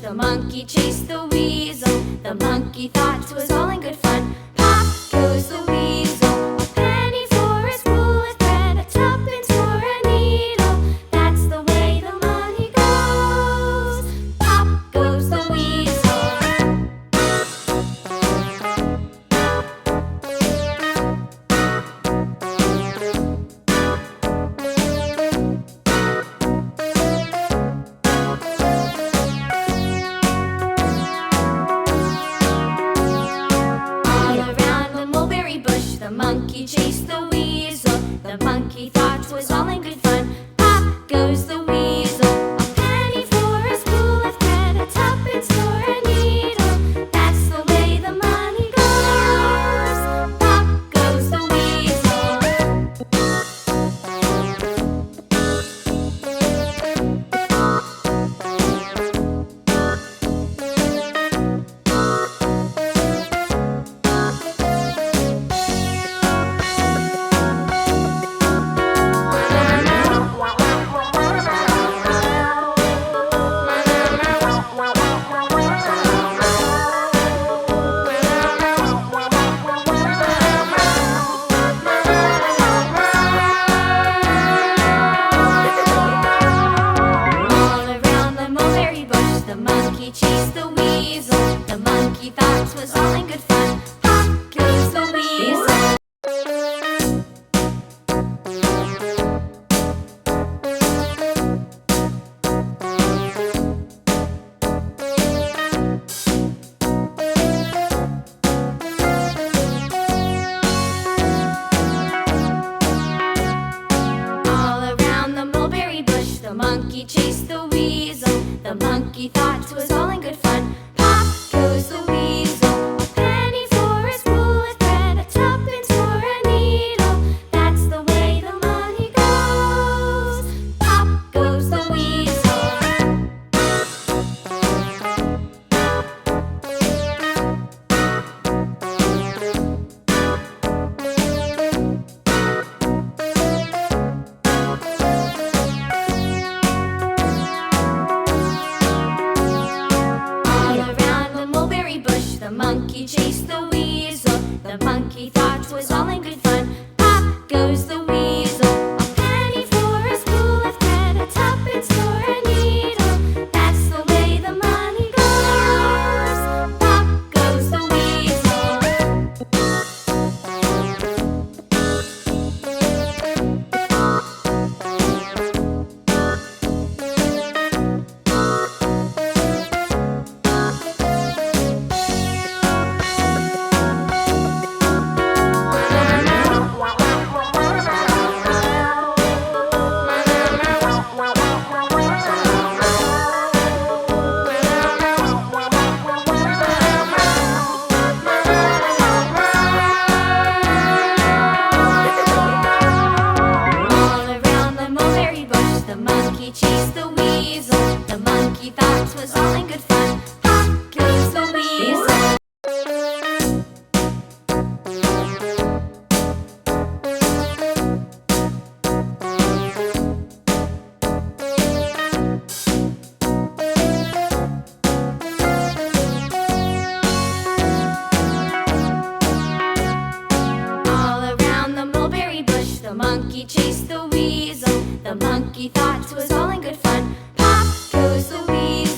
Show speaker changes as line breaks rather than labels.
The monkey chased the weasel. The monkey thought 'twas all in good fun. Pop goes the weasel. A penny for a spool of thread, a tuppence for a needle. That's the way the money goes. Pop goes the weasel. The monkey chased the weasel. The monkey thought 'twas all in good fun. Pop goes the weasel. A penny for a spool of thread, a tuppence for a needle. That's the way the money goes. Pop goes the weasel. The monkey chased the weasel. The monkey thought 'twas all in good fun. Pop goes the weasel. All around the mulberry bush, the monkey chased the weasel. The monkey thought 'twas all in good fun. Pop goes the weasel. A penny for a spool of thread, a tuppence for a needle. That's the way the money goes. Pop goes the weasel. The monkey chased the weasel. The monkey thought 'twas all in good fun. Pop goes the weasel. A penny for a spool of thread, a tuppence for a needle. That's the way the money goes. Pop goes the weasel. The monkey chased the weasel. The monkey thought 'twas all in good fun. Pop goes the weasel. All around the mulberry bush, the monkey chased the weasel. The monkey thought 'twas all in good fun. Pop goes the weasel.